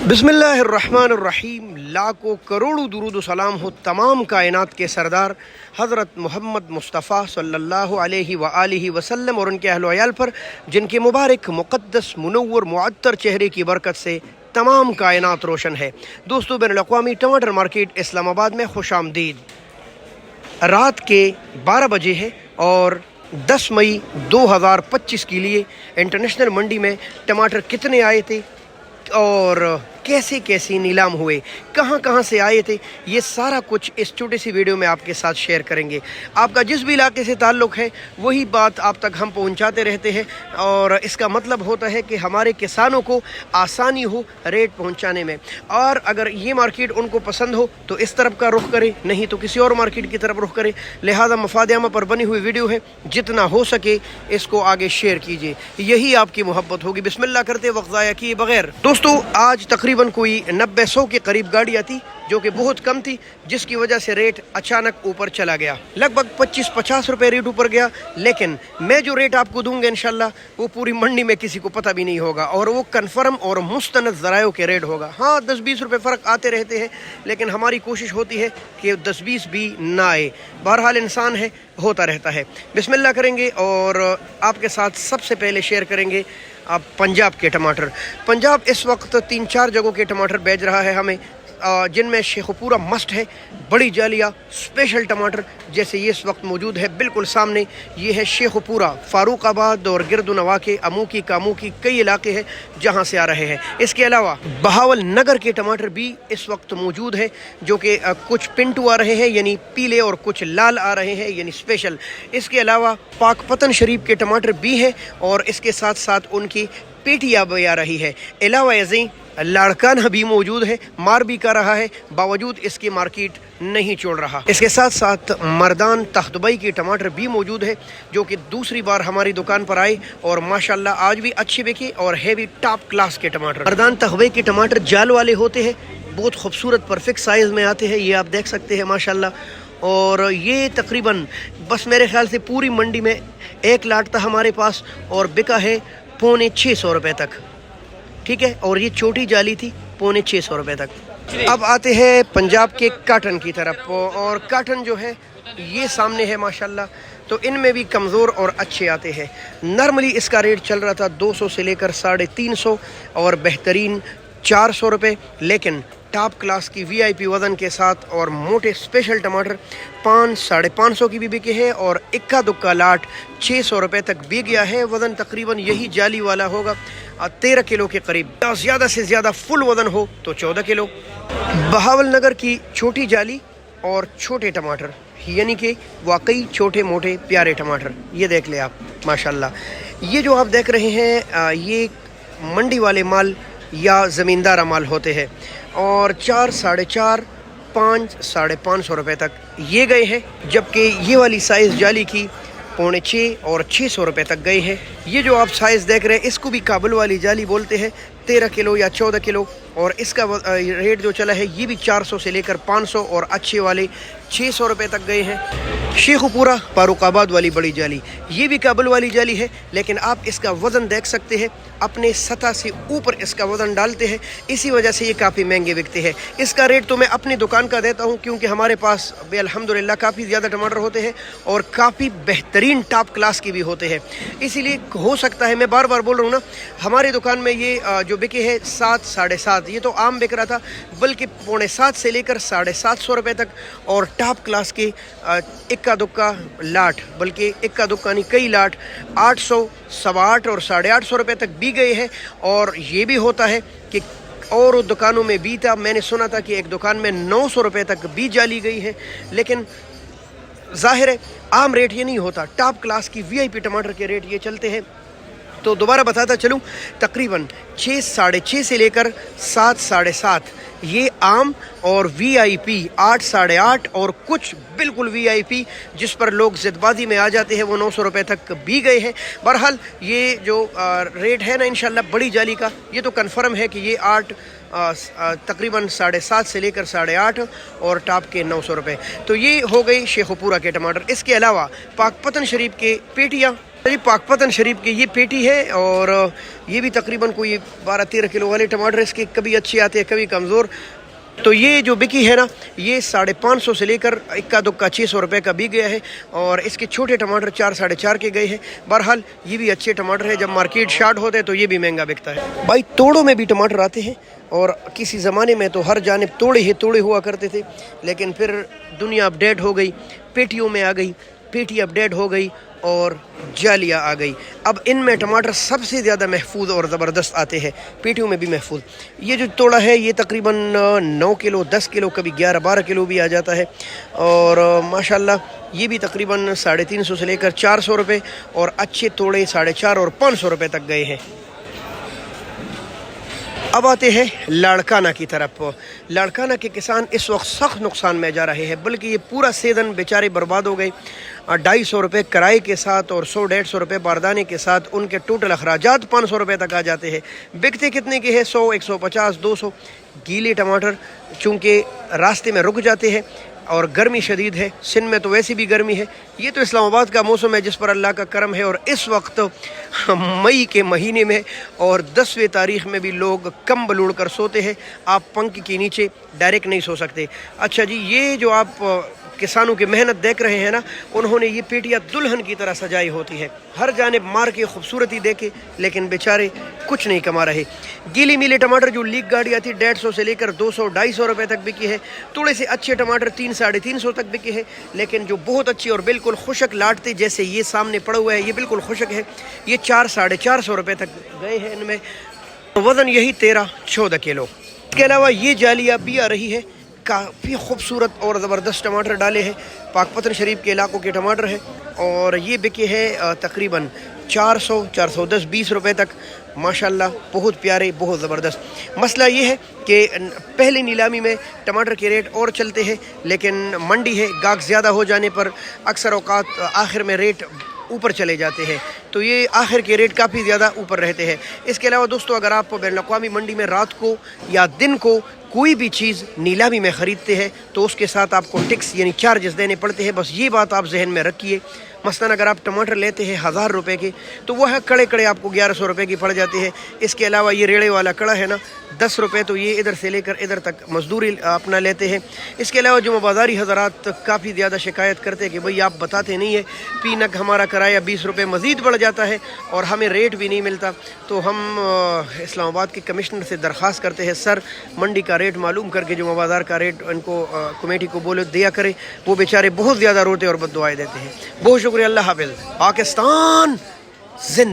बिस्मिल्लाहिर्रहमानिर्रहीम। लाखों करोड़ों दुरूद सलाम हो तमाम कायनात के सरदार हज़रत मोहम्मद मुस्तफ़ा सल्लल्लाहु अलैहि व आलिहि वसल्लम और उनके अहल व अयाल पर, जिनके मुबारक मुक़द्दस मुनव्वर मुअत्तर चेहरे की बरकत से तमाम कायनात रोशन है। दोस्तों, बैनुल-अक़वामी टमाटर मार्केट इस्लामाबाद में खुश आमदीद। रात के 12 बजे है और 10 मई 2025 के लिए इंटरनेशनल मंडी में टमाटर कितने आए थे और कैसे कैसे नीलाम हुए, कहाँ कहाँ से आए थे, ये सारा कुछ इस छोटी सी वीडियो में आपके साथ शेयर करेंगे। आपका जिस भी इलाके से ताल्लुक़ है वही बात आप तक हम पहुँचाते रहते हैं और इसका मतलब होता है कि हमारे किसानों को आसानी हो रेट पहुँचाने में। और अगर ये मार्केट उनको पसंद हो तो इस तरफ का रुख करें, नहीं तो किसी और मार्केट की तरफ रुख करें। लिहाजा मफाद आमा पर बनी हुई वीडियो है, जितना हो सके इसको आगे शेयर कीजिए, यही आपकी मोहब्बत होगी। बिस्मिल्लाह करते वक्त ज़ाया किए बगैर दोस्तों, आज तकरीबन कोई 90-100 के करीब गाड़ियाँ थी, जो कि बहुत कम थी, जिसकी वजह से रेट अचानक ऊपर चला गया। लगभग 25-50 रुपए रेट ऊपर गया। लेकिन मैं जो रेट आपको दूंगा इंशाल्लाह वो पूरी मंडी में किसी को पता भी नहीं होगा और वो कन्फर्म और मुस्तनद ज़रायों के रेट होगा। हाँ, 10-20 रुपए फ़र्क आते रहते हैं, लेकिन हमारी कोशिश होती है कि 10-20 भी ना आए। बहरहाल इंसान है, होता रहता है। बिस्मिल्लाह करेंगे और आपके साथ सबसे पहले शेयर करेंगे अब पंजाब के टमाटर। पंजाब इस वक्त 3-4 जगहों के टमाटर बेच रहा है हमें, जिनमें शेखुपुरा मस्ट है, बड़ी जालिया स्पेशल टमाटर जैसे ये इस वक्त मौजूद है बिल्कुल सामने। ये है शेखुपुरा, फारूकाबाद और गिरदुनवा के अमूकी कामूकी कई इलाके हैं जहां से आ रहे हैं। इसके अलावा बहावल नगर के टमाटर भी इस वक्त मौजूद है, जो कि कुछ पिंटू आ रहे हैं यानी पीले और कुछ लाल आ रहे हैं यानी स्पेशल। इसके अलावा पाकपतन शरीफ के टमाटर भी हैं और इसके साथ साथ उनकी पेटियाँ भी आ रही है। अलावा ऐसी लाड़काना भी मौजूद है, मार भी कर रहा है, बावजूद इसकी मार्केट नहीं छोड़ रहा। इसके साथ साथ मर्दान तख्तबई के टमाटर भी मौजूद है, जो कि दूसरी बार हमारी दुकान पर आए और माशाल्लाह आज भी अच्छे बिके और है भी टॉप क्लास के टमाटर। मर्दान तख्तबई के टमाटर जाल वाले होते हैं, बहुत खूबसूरत परफेक्ट साइज़ में आते हैं, ये आप देख सकते हैं माशाल्लाह। और ये तकरीबन बस मेरे ख्याल से पूरी मंडी में एक लाट था हमारे पास और बिका है 650 रुपये तक, ठीक है। और ये छोटी जाली थी 650 रुपये तक। अब आते हैं पंजाब के काटन की तरफ, और काटन जो है ये सामने है माशाल्लाह, तो इनमें भी कमज़ोर और अच्छे आते हैं। नॉर्मली इसका रेट चल रहा था 200 से लेकर 350 और बेहतरीन 400 रुपये, लेकिन टॉप क्लास की वीआईपी वज़न के साथ और मोटे स्पेशल टमाटर 500-550 की भी बिके हैं और इक्का दुक्का लाट 600 रुपये तक बिक गया है। वज़न तकरीबन यही जाली वाला होगा 13 किलो के करीब, ज़्यादा से ज़्यादा फुल वज़न हो तो 14 किलो। बहावल नगर की छोटी जाली और छोटे टमाटर, यानी कि वाकई छोटे मोटे प्यारे टमाटर, ये देख ले आप माशाल्लाह। ये जो आप देख रहे हैं ये मंडी वाले माल या ज़मींदारा माल होते हैं और 4, 4.5, 5, 550 रुपये तक ये गए हैं, जबकि ये वाली साइज़ जाली की 6.25 और 600 रुपये तक गए हैं। ये जो आप साइज़ देख रहे हैं इसको भी काबुल वाली जाली बोलते हैं, 13 किलो या 14 किलो, और इसका रेट जो चला है ये भी 400 से लेकर 500 और अच्छे वाले 600 रुपये तक गए हैं। शेखुपुरा फारूकाबाद वाली बड़ी जाली, ये भी काबुल वाली जाली है, लेकिन आप इसका वज़न देख सकते हैं, अपने सतह से ऊपर इसका वज़न डालते हैं, इसी वजह से ये काफ़ी महंगे बिकते हैं। इसका रेट तो मैं अपनी दुकान का देता हूँ, क्योंकि हमारे पास अल्हम्दुलिल्लाह काफ़ी ज़्यादा टमाटर होते हैं और काफ़ी बेहतरीन टॉप क्लास के भी होते हैं। इसीलिए हो सकता है, मैं बार बार बोल रहा हूँ ना, हमारी दुकान में ये जो बिके है 7, 7.5, ये तो आम बिक रहा था, बल्कि 7.25 से लेकर 750 रुपये तक, और टॉप क्लास के इक्का दुक्का लाट, बल्कि इक्का दुक्का नहीं कई लाट 800, 825 और 850 रुपये तक भी गए हैं। और ये भी होता है कि और दुकानों में भी था, मैंने सुना था कि एक दुकान में 900 रुपये तक भी जाली गई है, लेकिन ज़ाहिर है आम रेट ये नहीं होता, टॉप क्लास की वीआईपी टमाटर के रेट ये चलते हैं। तो दोबारा बताता चलूँ, तकरीबन 6, 6.5 से लेकर 7, 7.5 ये आम, और वीआईपी 8, 8.5 और कुछ बिल्कुल वीआईपी जिस पर लोग ज़िदबाजी में आ जाते हैं वो 900 रुपये तक भी गए हैं। बहरहाल ये जो रेट है ना इंशाल्लाह बड़ी जाली का, ये तो कन्फर्म है कि ये 8 तकरीबन 7.5 से लेकर 8.5 और टॉप के 900 रुपये। तो ये हो गई शेखुपुरा के टमाटर। इसके अलावा पाकपतन शरीफ के पेटियाँ جی پاکپتن شریف کی یہ پیٹی ہے اور یہ بھی تقریباً کوئی 12-13 کلو والے ٹماٹر اس کے کبھی اچھے آتے ہیں کبھی کمزور. تو یہ جو بکی ہے نا یہ 550 سے لے کر اکا دکا 600 روپے کا بھی گیا ہے اور اس کے چھوٹے ٹماٹر 4-4.5 کے گئے ہیں. بہرحال یہ بھی اچھے ٹماٹر ہے. جب مارکیٹ شارٹ ہوتے ہیں تو یہ بھی مہنگا بکتا ہے. بھائی توڑوں میں بھی ٹماٹر آتے ہیں اور کسی زمانے میں تو ہر جانب توڑے ہی توڑے ہوا کرتے تھے لیکن پھر دنیا اپڈیٹ ہو گئی, پیٹیوں میں آ گئی, پیٹی اپڈیٹ ہو گئی اور جالیاں آ گئی. اب ان میں ٹماٹر سب سے زیادہ محفوظ اور زبردست آتے ہیں, پیٹیوں میں بھی محفوظ. یہ جو توڑا ہے یہ تقریباً 9 کلو 10 کلو کبھی 11-12 کلو بھی آ جاتا ہے اور ماشاءاللہ یہ بھی تقریباً 350 سے لے کر 400 روپے اور اچھے توڑے 450 اور 500 روپے تک گئے ہیں. اب آتے ہیں لاڑکانہ کی طرف. لاڑکانہ کے کسان اس وقت سخت نقصان میں جا رہے ہیں بلکہ یہ پورا سیزن بیچارے برباد ہو گئے. 250 روپے کرائے کے ساتھ اور 100-150 روپے باردانے کے ساتھ ان کے ٹوٹل اخراجات 500 روپے تک آ جاتے ہیں. بکتے کتنے کے ہیں؟ 100 150 200. گیلے ٹماٹر چونکہ راستے میں رک جاتے ہیں اور گرمی شدید ہے, سندھ میں تو ویسی بھی گرمی ہے. یہ تو اسلام آباد کا موسم ہے جس پر اللہ کا کرم ہے اور اس وقت مئی کے مہینے میں اور 10ویں تاریخ میں بھی لوگ کمبل اوڑھ کر سوتے ہیں. آپ پنکھ کے نیچے ڈائریکٹ نہیں سو سکتے. اچھا جی, یہ جو آپ کسانوں کی محنت دیکھ رہے ہیں نا, انہوں نے یہ پیٹیاں دلہن کی طرح سجائی ہوتی ہے, ہر جانب مار کے خوبصورتی دیکھے لیکن بیچارے کچھ نہیں کما رہے. گیلی میلے ٹماٹر جو لیگ گاڑی آتی 150 سے لے کر 200-250 روپے تک بکی ہے. تھوڑے سے اچھے ٹماٹر 300-350 تک بکے ہیں لیکن جو بہت اچھی اور بالکل خشک لاٹتے جیسے یہ سامنے پڑا ہوا ہے یہ بالکل خشک ہے, یہ 400-450 روپے تک گئے ہیں. ان میں وزن یہی 13-14 کلو. اس کے علاوہ یہ جالیاں بھی آ رہی ہے, کافی خوبصورت اور زبردست ٹماٹر ڈالے ہیں. پاکپتن شریف کے علاقوں کے ٹماٹر ہیں اور یہ بکے ہیں تقریباً 400-410-20 روپے تک. ماشاءاللہ بہت پیارے, بہت زبردست. مسئلہ یہ ہے کہ پہلے نیلامی میں ٹماٹر کے ریٹ اور چلتے ہیں لیکن منڈی ہے, گاہک زیادہ ہو جانے پر اکثر اوقات آخر میں ریٹ اوپر چلے جاتے ہیں تو یہ آخر کے ریٹ کافی زیادہ اوپر رہتے ہیں. اس کے علاوہ دوستو اگر آپ بین الاقوامی منڈی میں رات کو یا دن کو کوئی بھی چیز نیلامی میں خریدتے ہیں تو اس کے ساتھ آپ کو ٹیکس یعنی چارجز دینے پڑتے ہیں. بس یہ بات آپ ذہن میں رکھیے. مثلاً اگر آپ ٹماٹر لیتے ہیں 1000 روپے کے تو وہ ہے کڑے کڑے آپ کو 1100 روپے کی پڑ جاتی ہے. اس کے علاوہ یہ ریڑے والا کڑا ہے نا 10 روپے, تو یہ ادھر سے لے کر ادھر تک مزدوری اپنا لیتے ہیں. اس کے علاوہ جو بازاری حضرات کافی زیادہ شکایت کرتے ہیں کہ بھئی آپ بتاتے نہیں ہیں, پینک ہمارا کرایہ 20 روپے مزید بڑھ جاتا ہے اور ہمیں ریٹ بھی نہیں ملتا. تو ہم اسلام آباد کے کمشنر سے درخواست کرتے ہیں سر منڈی کا ریٹ معلوم کر کے جو بازار کا ریٹ ان کو کمیٹی کو بولے دیا کرے. وہ بیچارے بہت زیادہ روتے اور بد دعائیں دیتے ہیں. بہت شکریہ. اللہ حافظ. پاکستان زندہ.